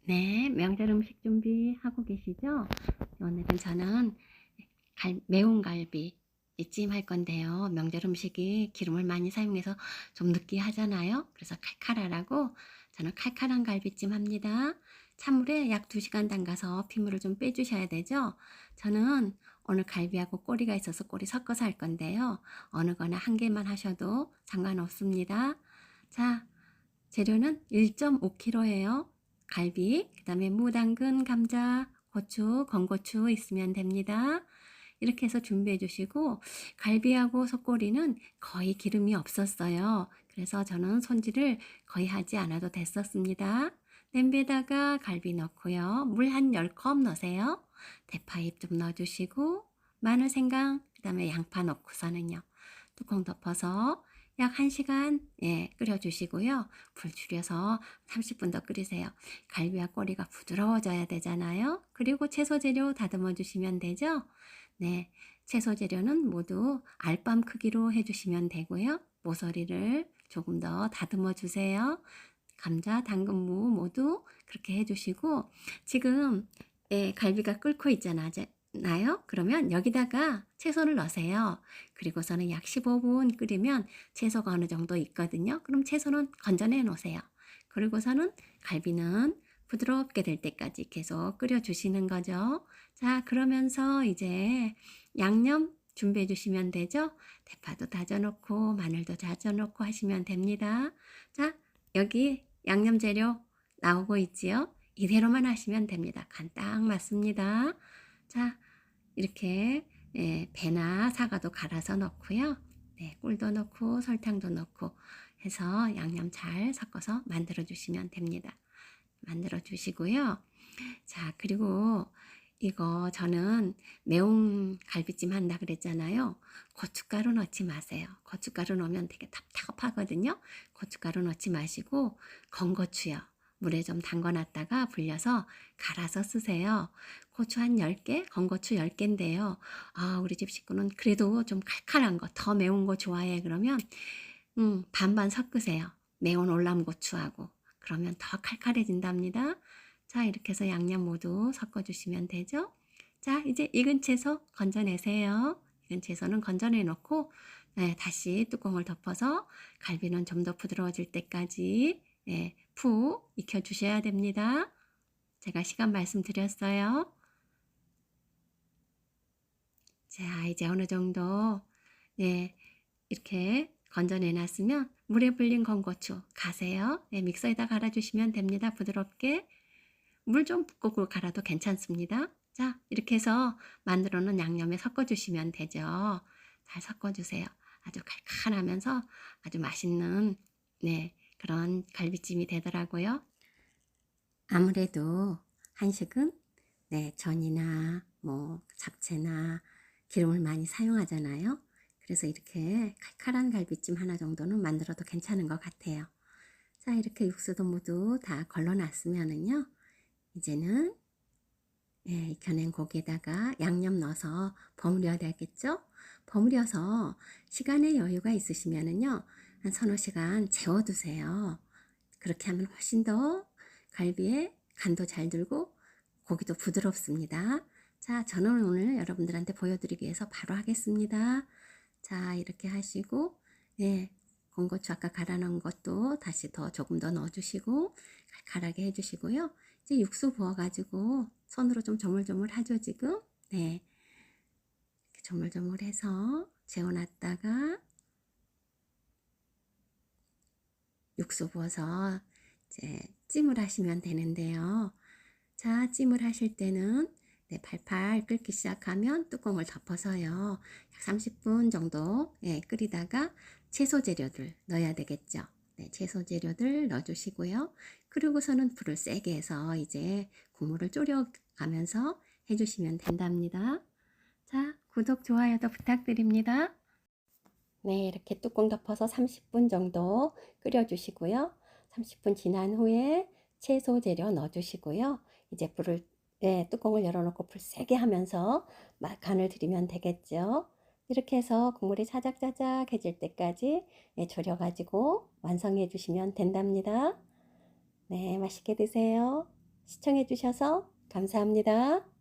네, 명절 음식 준비하고 계시죠? 오늘은 저는 매운 갈비 찜 할 건데요. 명절 음식이 기름을 많이 사용해서 좀 느끼하잖아요. 그래서 칼칼하라고 저는 칼칼한 갈비찜 합니다. 찬물에 약 2시간 담가서 핏물을 좀 빼주셔야 되죠. 저는 오늘 갈비하고 꼬리가 있어서 꼬리 섞어서 할 건데요. 어느 거나 한 개만 하셔도 상관없습니다. 자, 재료는 1.5kg예요. 갈비, 그 다음에 무, 당근, 감자, 고추, 건고추 있으면 됩니다. 이렇게 해서 준비해 주시고, 갈비하고 속꼬리는 거의 기름이 없었어요. 그래서 저는 손질을 거의 하지 않아도 됐었습니다. 냄비에다가 갈비 넣고요. 물 한 10컵 넣으세요. 대파잎 좀 넣어주시고, 마늘, 생강, 그 다음에 양파 넣고서는요. 뚜껑 덮어서 약 1시간 끓여주시고요. 불 줄여서 30분 더 끓이세요. 갈비와 꼬리가 부드러워져야 되잖아요. 그리고 채소 재료 다듬어 주시면 되죠. 네, 채소 재료는 모두 알밤 크기로 해주시면 되고요. 모서리를 조금 더 다듬어 주세요. 감자, 당근, 무 모두 그렇게 해주시고 지금 갈비가 끓고 있잖아요. 그러면 여기다가 채소를 넣으세요. 그리고서는 약 15분 끓이면 채소가 어느 정도 있거든요. 그럼 채소는 건져내 놓으세요. 그리고서는 갈비는 부드럽게 될 때까지 계속 끓여 주시는 거죠. 자, 그러면서 이제 양념 준비해 주시면 되죠. 대파도 다져 놓고 마늘도 다져 놓고 하시면 됩니다. 자, 여기 양념 재료 나오고 있지요. 이대로만 하시면 됩니다. 간 딱 맞습니다. 자, 이렇게 배나 사과도 갈아서 넣고요. 네, 꿀도 넣고 설탕도 넣고 해서 양념 잘 섞어서 만들어 주시면 됩니다. 만들어 주시고요. 자, 그리고 이거 저는 매운 갈비찜 한다 그랬잖아요. 고춧가루 넣지 마세요. 고춧가루 넣으면 되게 답답하거든요. 고춧가루 넣지 마시고 건고추요. 물에 좀 담궈놨다가 불려서 갈아서 쓰세요. 고추 한 10개, 건고추 10개인데요. 아, 우리 집 식구는 그래도 좀 칼칼한 거, 더 매운 거 좋아해. 그러면 반반 섞으세요. 매운 올람고추하고. 그러면 더 칼칼해진답니다. 자, 이렇게 해서 양념 모두 섞어주시면 되죠. 자, 이제 익은 채소 건져내세요. 익은 채소는 건져내 놓고 다시 뚜껑을 덮어서 갈비는 좀 더 부드러워질 때까지 푹 익혀주셔야 됩니다. 제가 시간 말씀드렸어요. 자, 이제 어느 정도 이렇게 건져내 놨으면 물에 불린 건고추 가세요. 믹서에다 갈아주시면 됩니다. 부드럽게. 물 좀 붓고 갈아도 괜찮습니다. 자, 이렇게 해서 만들어 놓은 양념에 섞어주시면 되죠. 잘 섞어주세요. 아주 칼칼하면서 아주 맛있는 그런 갈비찜이 되더라고요. 아무래도 한식은 전이나 뭐 잡채나 기름을 많이 사용하잖아요. 그래서 이렇게 칼칼한 갈비찜 하나 정도는 만들어도 괜찮은 것 같아요. 자, 이렇게 육수도 모두 다 걸러놨으면은요. 이제는 익혀낸 고기에다가 양념 넣어서 버무려야 되겠죠? 버무려서 시간의 여유가 있으시면은요. 한 서너 시간 재워두세요. 그렇게 하면 훨씬 더 갈비에 간도 잘 들고 고기도 부드럽습니다. 자, 저는 오늘 여러분들한테 보여드리기 위해서 바로 하겠습니다. 자, 이렇게 하시고 건고추 아까 갈아 놓은 것도 다시 조금 더 넣어주시고 칼칼하게 해주시고요. 이제 육수 부어가지고 손으로 좀 조물조물 하죠 지금. 이렇게 조물조물해서 재워놨다가 육수 부어서 이제 찜을 하시면 되는데요. 자, 찜을 하실 때는 팔팔 끓기 시작하면 뚜껑을 덮어서요. 약 30분 정도 끓이다가 채소 재료들 넣어야 되겠죠. 채소 재료들 넣어주시고요. 그리고서는 불을 세게 해서 이제 국물을 졸여가면서 해주시면 된답니다. 자, 구독, 좋아요도 부탁드립니다. 네, 이렇게 뚜껑 덮어서 30분 정도 끓여주시고요. 30분 지난 후에 채소 재료 넣어주시고요. 이제 뚜껑을 열어놓고 불 세게 하면서 간을 들이면 되겠죠. 이렇게 해서 국물이 자작자작해질 때까지 졸여가지고 완성해 주시면 된답니다. 네, 맛있게 드세요. 시청해 주셔서 감사합니다.